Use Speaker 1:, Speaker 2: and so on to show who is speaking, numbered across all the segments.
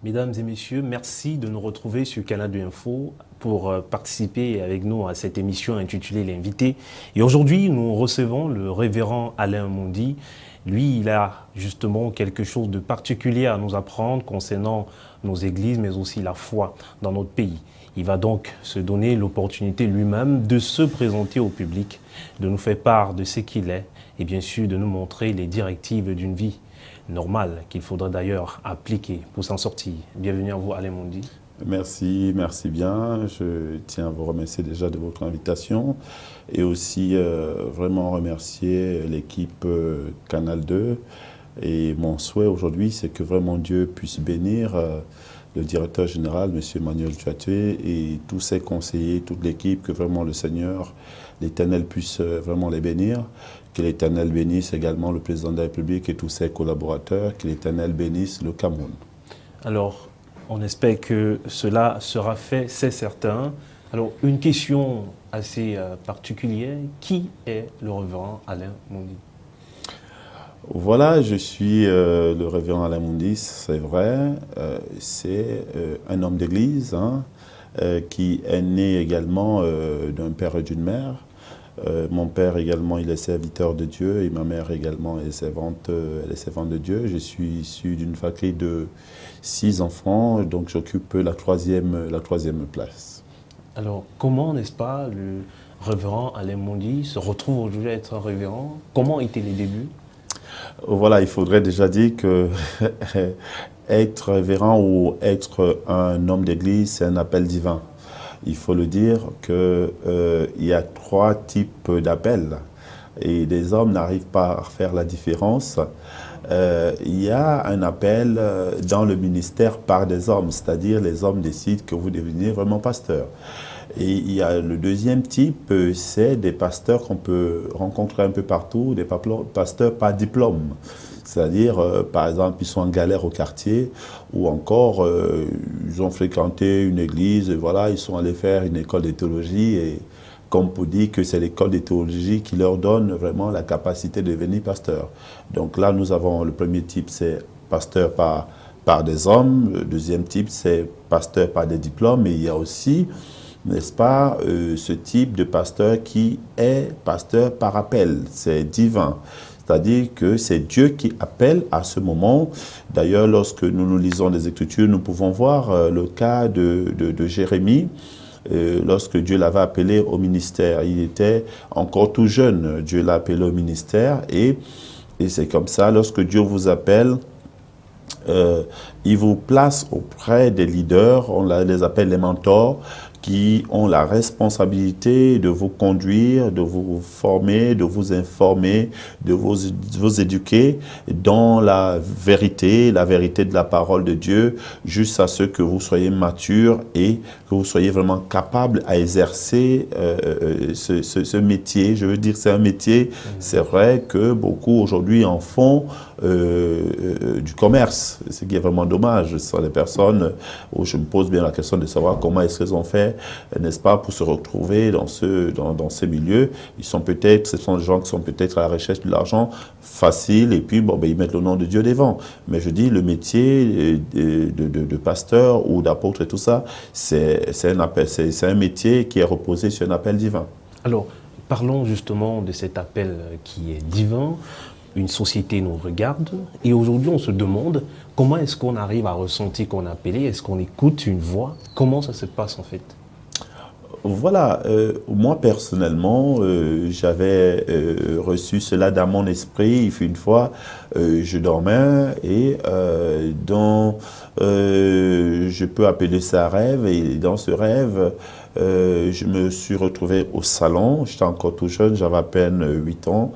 Speaker 1: Mesdames et messieurs, merci de nous retrouver sur Canal 2 Info pour participer avec nous à cette émission intitulée L'invité. Et aujourd'hui, nous recevons le révérend Alain Mondi. Lui, il a justement quelque chose de particulier à nous apprendre concernant nos églises, mais aussi la foi dans notre pays. Il va donc se donner l'opportunité lui-même de se présenter au public, de nous faire part de ce qu'il est et bien sûr de nous montrer les directives d'une vie normale qu'il faudrait d'ailleurs appliquer pour s'en sortir. Bienvenue à vous, Alain Mondi.
Speaker 2: Merci, merci bien. Je tiens à vous remercier déjà de votre invitation et aussi vraiment remercier l'équipe Canal 2. Et mon souhait aujourd'hui, c'est que vraiment Dieu puisse bénir le directeur général, M. Emmanuel Tuatué, et tous ses conseillers, toute l'équipe, que vraiment le Seigneur, l'Éternel puisse vraiment les bénir. Que l'Éternel bénisse également le président de la République et tous ses collaborateurs. Que l'Éternel bénisse le Cameroun.
Speaker 1: Alors, on espère que cela sera fait, c'est certain. Alors, une question assez particulière. Qui est le révérend Alain Mondi?
Speaker 2: Voilà, je suis le révérend Alain Mondi, c'est vrai. C'est un homme d'église qui est né également d'un père et d'une mère. Mon père également, il est serviteur de Dieu et ma mère également est servante, elle est servante de Dieu. Je suis issu d'une fratrie de 6 enfants, donc j'occupe la troisième place.
Speaker 1: Alors, comment, n'est-ce pas, le révérend Alain Mondi se retrouve aujourd'hui à être un révérend? Comment étaient les débuts?
Speaker 2: Voilà, il faudrait déjà dire que être révérend ou être un homme d'église, c'est un appel divin. Il faut le dire qu'il y a 3 types d'appels et les hommes n'arrivent pas à faire la différence. Il y a un appel dans le ministère par des hommes, c'est-à-dire les hommes décident que vous devenez vraiment pasteur. Et il y a le deuxième type, c'est des pasteurs qu'on peut rencontrer un peu partout, des pasteurs par diplôme. C'est-à-dire, par exemple, ils sont en galère au quartier ou encore, ils ont fréquenté une église, et voilà, ils sont allés faire une école de théologie et comme on dit que c'est l'école de théologie qui leur donne vraiment la capacité de devenir pasteur. Donc là, nous avons le premier type, c'est pasteur par des hommes. Le deuxième type, c'est pasteur par des diplômes. Et il y a aussi, n'est-ce pas, ce type de pasteur qui est pasteur par appel. C'est divin. C'est-à-dire que c'est Dieu qui appelle à ce moment. D'ailleurs, lorsque nous lisons les Écritures, nous pouvons voir le cas de Jérémie. Lorsque Dieu l'avait appelé au ministère, il était encore tout jeune. Dieu l'a appelé au ministère et c'est comme ça, lorsque Dieu vous appelle, il vous place auprès des leaders, on les appelle les mentors, qui ont la responsabilité de vous conduire, de vous former, de vous informer, de vous éduquer dans la vérité de la parole de Dieu, jusqu'à ce que vous soyez mature et que vous soyez vraiment capable à exercer ce métier. Je veux dire, c'est un métier, c'est vrai que beaucoup aujourd'hui en font du commerce, ce qui est vraiment dommage. Ce sont des personnes où je me pose bien la question de savoir comment est-ce qu'elles ont fait, n'est-ce pas, pour se retrouver dans ces milieux. Ce sont des gens qui sont peut-être à la recherche de l'argent facile et puis bon, ben, ils mettent le nom de Dieu devant. Mais je dis, le métier de pasteur ou d'apôtre et tout ça, c'est un métier qui est reposé sur un appel divin.
Speaker 1: Alors, parlons justement de cet appel qui est divin. Une société nous regarde et aujourd'hui on se demande comment est-ce qu'on arrive à ressentir qu'on est appelé, est-ce qu'on écoute une voix, comment ça se passe en fait?
Speaker 2: Voilà, moi personnellement, j'avais reçu cela dans mon esprit. Il fut une fois, je dormais et je peux appeler ça un rêve. Et dans ce rêve, je me suis retrouvé au salon. J'étais encore tout jeune, j'avais à peine 8 ans.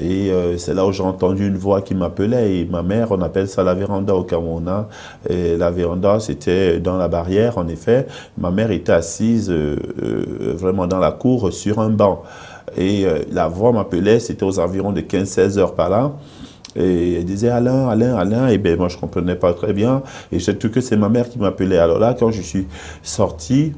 Speaker 2: Et c'est là où j'ai entendu une voix qui m'appelait. Et ma mère, on appelle ça la véranda au Cameroun. Et la véranda, c'était dans la barrière, en effet. Ma mère était assise vraiment dans la cour sur un banc. Et la voix m'appelait, c'était aux environs de 15-16 heures par là. Et elle disait Alain, Alain, Alain. Et bien moi je ne comprenais pas très bien. Et j'ai cru que c'est ma mère qui m'appelait. Alors là, quand je suis sorti,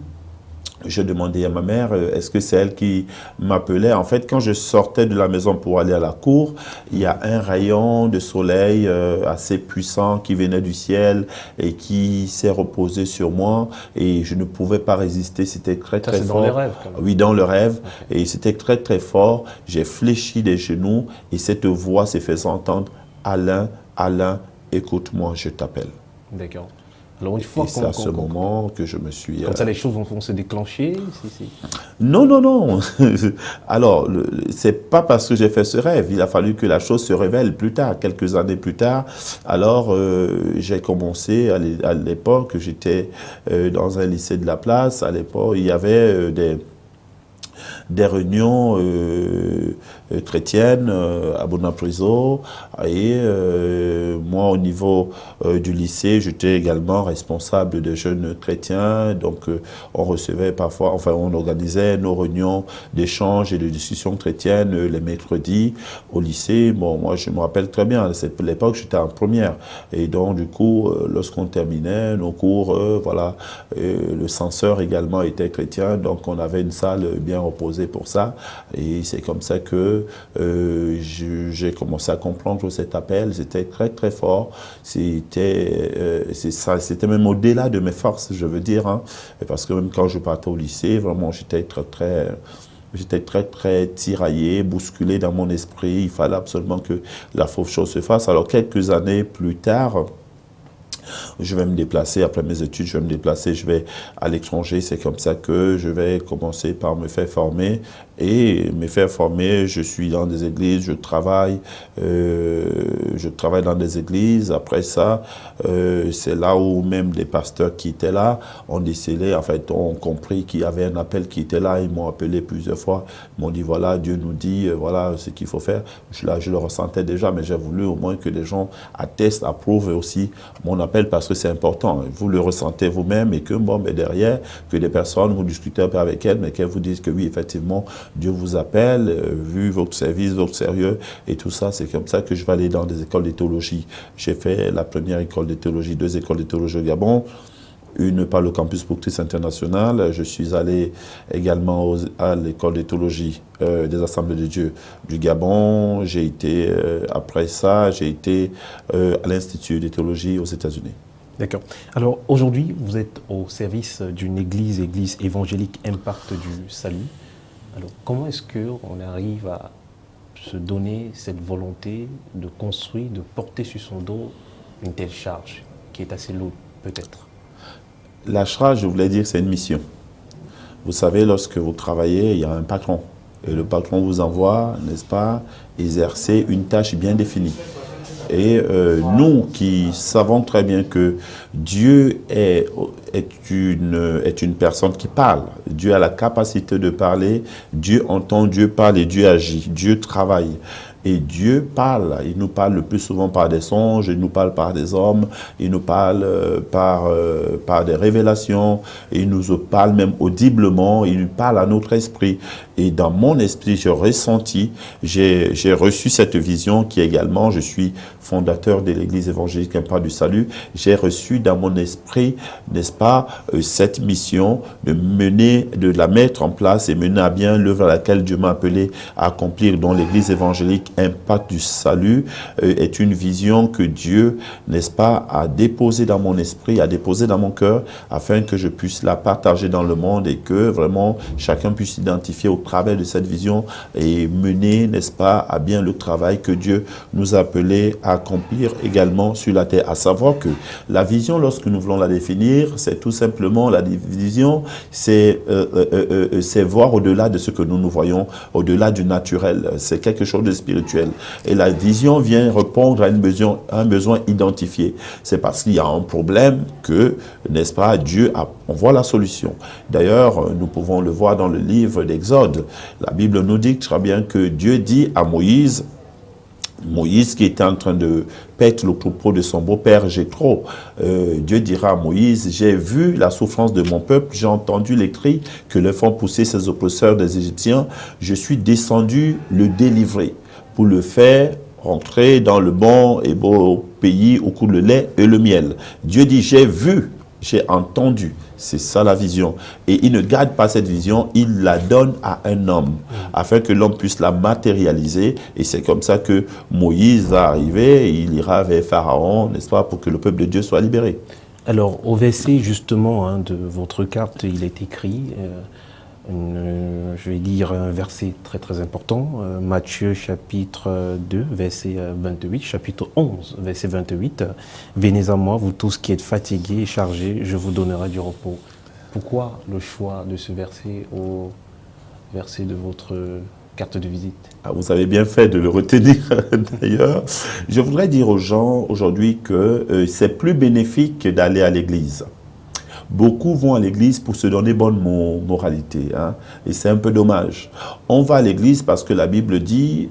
Speaker 2: je demandais à ma mère, est-ce que c'est elle qui m'appelait? En fait, quand je sortais de la maison pour aller à la cour, il y a un rayon de soleil assez puissant qui venait du ciel et qui s'est reposé sur moi et je ne pouvais pas résister. C'était très, très fort.
Speaker 1: Dans les rêves, quand même.
Speaker 2: Oui, dans le rêve. Okay. Et c'était très, très fort. J'ai fléchi des genoux et cette voix s'est fait entendre. Alain, Alain, écoute-moi, je t'appelle.
Speaker 1: D'accord. Alors, une fois
Speaker 2: c'est à ce moment que je me suis...
Speaker 1: Comme ça, les choses vont se déclencher
Speaker 2: Non, non, non. Alors, c'est pas parce que j'ai fait ce rêve. Il a fallu que la chose se révèle plus tard, quelques années plus tard. Alors, j'ai commencé, à l'époque, j'étais dans un lycée de la place. À l'époque, il y avait des réunions chrétiennes à Bonapriso et moi au niveau du lycée j'étais également responsable des jeunes chrétiens, donc on recevait parfois, enfin on organisait nos réunions d'échange et de discussion chrétienne les mercredis au lycée. Bon, moi je me rappelle très bien, à l'époque j'étais en première et donc du coup lorsqu'on terminait nos cours, voilà, le censeur également était chrétien, donc on avait une salle bien reposée pour ça et c'est comme ça que j'ai commencé à comprendre cet appel. C'était très très fort, c'était même au-delà de mes forces, je veux dire, hein, parce que même quand je partais au lycée, vraiment j'étais très tiraillé, bousculé dans mon esprit. Il fallait absolument que la fausse chose se fasse. Alors quelques années plus tard, je vais me déplacer, après mes études, je vais me déplacer, je vais à l'étranger. C'est comme ça que je vais commencer par me faire former. Et me faire former, je suis dans des églises, je travaille dans des églises. Après ça, c'est là où même des pasteurs qui étaient là ont décelé, en fait, ont compris qu'il y avait un appel qui était là. Ils m'ont appelé plusieurs fois, ils m'ont dit, voilà, Dieu nous dit, voilà ce qu'il faut faire. Je le ressentais déjà, mais j'ai voulu au moins que les gens attestent, approuvent aussi mon appel parce que c'est important. Vous le ressentez vous-même et que, bon, mais derrière, que des personnes, vous discutez un peu avec elles, mais qu'elles vous disent que oui, effectivement, Dieu vous appelle, vu votre service, votre sérieux et tout ça. C'est comme ça que je vais aller dans des écoles de théologie. J'ai fait la première école de théologie, 2 écoles de théologie au Gabon, une par le campus pour Christ international. Je suis allé également à l'école de théologie des Assemblées de Dieu du Gabon. J'ai été, après ça, j'ai été à l'Institut de théologie aux États-Unis.
Speaker 1: D'accord. Alors aujourd'hui, vous êtes au service d'une église évangélique Impact du Salut. Alors comment est-ce qu'on arrive à se donner cette volonté de construire, de porter sur son dos une telle charge qui est assez lourde peut-être?
Speaker 2: La charge, je voulais dire, c'est une mission. Vous savez, lorsque vous travaillez, il y a un patron. Et le patron vous envoie, n'est-ce pas, exercer une tâche bien définie. Et nous qui savons très bien que Dieu est une personne qui parle. Dieu a la capacité de parler, Dieu entend, Dieu parle et Dieu agit, Dieu travaille. Et Dieu parle, il nous parle le plus souvent par des songes, il nous parle par des hommes, il nous parle par des révélations, il nous parle même audiblement, il nous parle à notre esprit. Et dans mon esprit, j'ai ressenti, j'ai reçu cette vision qui également, je suis fondateur de l'église évangélique Impact du Salut, j'ai reçu dans mon esprit, n'est-ce pas, cette mission de la mettre en place et mener à bien l'œuvre à laquelle Dieu m'a appelé à accomplir, dont l'église évangélique Impact du Salut est une vision que Dieu, n'est-ce pas, a déposée dans mon esprit, a déposée dans mon cœur, afin que je puisse la partager dans le monde et que vraiment chacun puisse s'identifier au travers de cette vision et mener, n'est-ce pas, à bien le travail que Dieu nous a appelé à accomplir également sur la terre. À savoir que la vision, lorsque nous voulons la définir, c'est tout simplement la vision, c'est voir au-delà de ce que nous voyons, au-delà du naturel. C'est quelque chose de spirituel. Et la vision vient répondre à un besoin identifié. C'est parce qu'il y a un problème que, n'est-ce pas, Dieu envoie la solution. D'ailleurs, nous pouvons le voir dans le livre d'Exode. La Bible nous dit très bien que Dieu dit à Moïse qui était en train de paître le troupeau de son beau-père Jéthro, Dieu dira à Moïse, j'ai vu la souffrance de mon peuple, j'ai entendu les cris que le font pousser ses oppresseurs des Égyptiens, je suis descendu le délivrer pour le faire rentrer dans le bon et beau pays où coule le lait et le miel. Dieu dit, j'ai vu, j'ai entendu. C'est ça la vision. Et il ne garde pas cette vision, il la donne à un homme, afin que l'homme puisse la matérialiser. Et c'est comme ça que Moïse va arriver, il ira vers Pharaon, n'est-ce pas, pour que le peuple de Dieu soit libéré.
Speaker 1: Alors, au verset justement de votre carte, il est écrit, je vais lire un verset très très important, Matthieu chapitre 2, verset 28, chapitre 11, verset 28, « Venez à moi, vous tous qui êtes fatigués et chargés, je vous donnerai du repos. » Pourquoi le choix de ce verset au verset de votre carte de visite?
Speaker 2: Vous avez bien fait de le retenir d'ailleurs. Je voudrais dire aux gens aujourd'hui que c'est plus bénéfique d'aller à l'église. Beaucoup vont à l'église pour se donner bonne moralité, hein, et c'est un peu dommage. On va à l'église parce que la Bible dit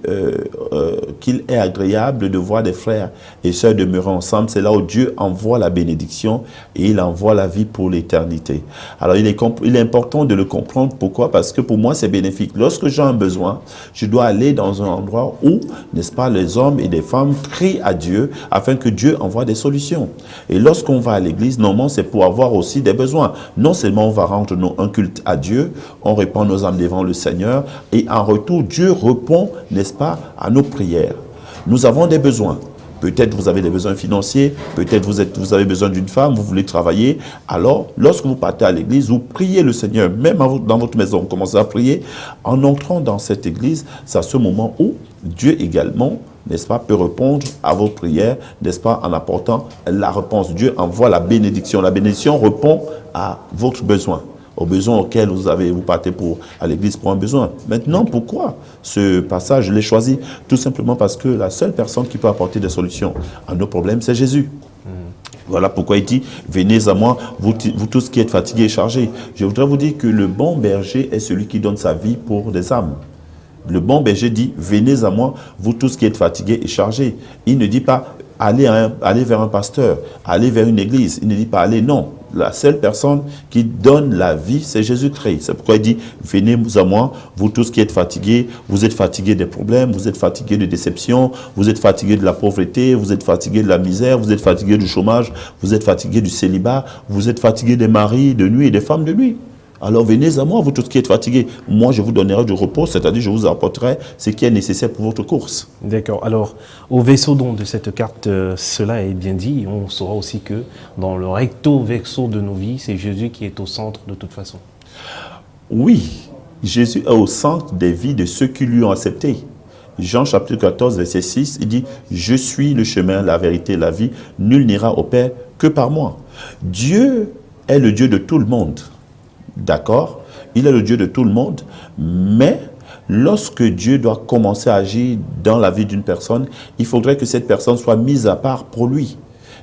Speaker 2: qu'il est agréable de voir des frères et sœurs demeurer ensemble. C'est là où Dieu envoie la bénédiction et il envoie la vie pour l'éternité. Alors il est important de le comprendre. Pourquoi? Parce que pour moi c'est bénéfique. Lorsque j'ai un besoin, je dois aller dans un endroit où, n'est-ce pas, les hommes et les femmes crient à Dieu afin que Dieu envoie des solutions. Et lorsqu'on va à l'église, normalement c'est pour avoir aussi des besoins. Non seulement on va rendre un culte à Dieu, on répand nos âmes devant le Seigneur et en retour, Dieu répond, n'est-ce pas, à nos prières. Nous avons des besoins. Peut-être vous avez des besoins financiers, peut-être vous avez besoin d'une femme, vous voulez travailler. Alors, lorsque vous partez à l'église, vous priez le Seigneur, même dans votre maison, vous commencez à prier. En entrant dans cette église, c'est à ce moment où Dieu également, n'est-ce pas, peut répondre à vos prières, n'est-ce pas, en apportant la réponse. Dieu envoie la bénédiction. La bénédiction répond à votre besoin, aux besoins auxquels vous partez à l'église pour un besoin. Maintenant, pourquoi ce passage, je l'ai choisi? Tout simplement parce que la seule personne qui peut apporter des solutions à nos problèmes, c'est Jésus. Voilà pourquoi il dit, venez à moi, vous tous qui êtes fatigués et chargés. Je voudrais vous dire que le bon berger est celui qui donne sa vie pour des âmes. Le bon berger dit, venez à moi, vous tous qui êtes fatigués et chargés. Il ne dit pas, allez vers un pasteur, allez vers une église. Il ne dit pas, allez, non. La seule personne qui donne la vie, c'est Jésus-Christ. C'est pourquoi il dit, venez à moi, vous tous qui êtes fatigués, vous êtes fatigués des problèmes, vous êtes fatigués de déception, vous êtes fatigués de la pauvreté, vous êtes fatigués de la misère, vous êtes fatigués du chômage, vous êtes fatigués du célibat, vous êtes fatigués des maris de nuit et des femmes de nuit. Alors venez à moi, vous tous qui êtes fatigués. Moi, je vous donnerai du repos, c'est-à-dire je vous apporterai ce qui est nécessaire pour votre course.
Speaker 1: D'accord. Alors, au vaisseau de cette carte, cela est bien dit. On saura aussi que dans le recto verso de nos vies, c'est Jésus qui est au centre de toute façon.
Speaker 2: Oui, Jésus est au centre des vies de ceux qui lui ont accepté. Jean chapitre 14, verset 6, il dit « Je suis le chemin, la vérité et la vie. Nul n'ira au Père que par moi. » Dieu est le Dieu de tout le monde. D'accord? Il est le Dieu de tout le monde, mais lorsque Dieu doit commencer à agir dans la vie d'une personne, il faudrait que cette personne soit mise à part pour lui.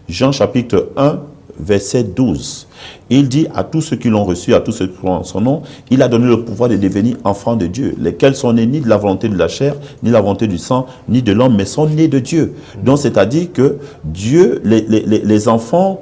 Speaker 2: Jean chapitre 1, verset 12. Il dit à tous ceux qui l'ont reçu, à tous ceux qui croient en son nom, il a donné le pouvoir de devenir enfants de Dieu, lesquels sont nés ni de la volonté de la chair, ni de la volonté du sang, ni de l'homme, mais sont nés de Dieu. Donc c'est-à-dire que Dieu, les enfants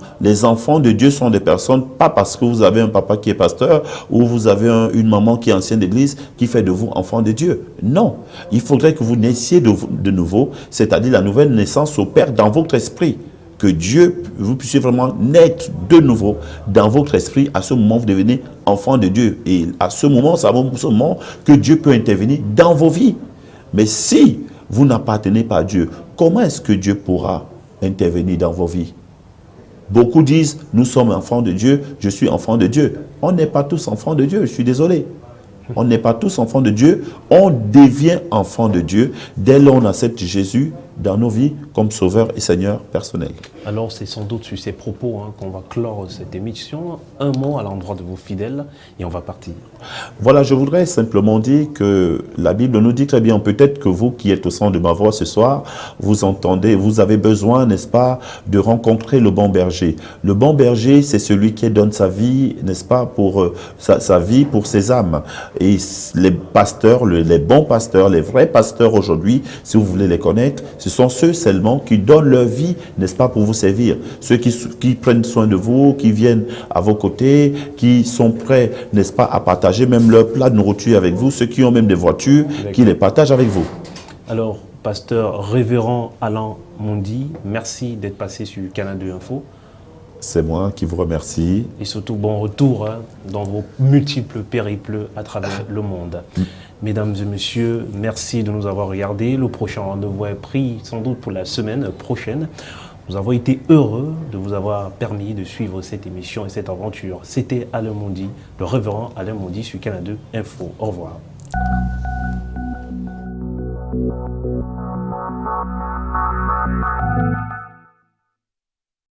Speaker 2: de Dieu sont des personnes, pas parce que vous avez un papa qui est pasteur, ou vous avez une maman qui est ancienne d'église, qui fait de vous enfants de Dieu. Non, il faudrait que vous naissiez de nouveau, c'est-à-dire la nouvelle naissance opère dans votre esprit. Que Dieu, vous puissiez vraiment naître de nouveau dans votre esprit. À ce moment, vous devenez enfant de Dieu. Et à ce moment, c'est à ce moment que Dieu peut intervenir dans vos vies. Mais si vous n'appartenez pas à Dieu, comment est-ce que Dieu pourra intervenir dans vos vies? Beaucoup disent, nous sommes enfants de Dieu, je suis enfant de Dieu. On n'est pas tous enfants de Dieu, je suis désolé. On n'est pas tous enfants de Dieu, on devient enfant de Dieu dès lors on accepte Jésus dans nos vies comme Sauveur et Seigneur personnel.
Speaker 1: Alors c'est sans doute sur ces propos qu'on va clore cette émission. Un mot à l'endroit de vos fidèles et on va partir.
Speaker 2: Voilà, je voudrais simplement dire que la Bible nous dit très bien, peut-être que vous qui êtes au centre de ma voix ce soir, vous entendez, vous avez besoin, n'est-ce pas, de rencontrer le bon berger. Le bon berger, c'est celui qui donne sa vie, n'est-ce pas, pour sa vie pour ses âmes. Et les pasteurs, les bons pasteurs, les vrais pasteurs aujourd'hui, si vous voulez les connaître, ce sont ceux seulement qui donnent leur vie, n'est-ce pas, pour vous servir. Ceux qui prennent soin de vous, qui viennent à vos côtés, qui sont prêts, n'est-ce pas, à partager même leur plat de nourriture avec vous, ceux qui ont même des voitures, qui les partagent avec vous.
Speaker 1: Alors, pasteur révérend Alain Mondi, merci d'être passé sur Canal 2 Info.
Speaker 2: C'est moi qui vous remercie.
Speaker 1: Et surtout, bon retour dans vos multiples périples à travers le monde. Mesdames et messieurs, merci de nous avoir regardés. Le prochain rendez-vous est pris sans doute pour la semaine prochaine. Nous avons été heureux de vous avoir permis de suivre cette émission et cette aventure. C'était Alain Mondi, le révérend Alain Mondi sur Canal 2 Info. Au revoir.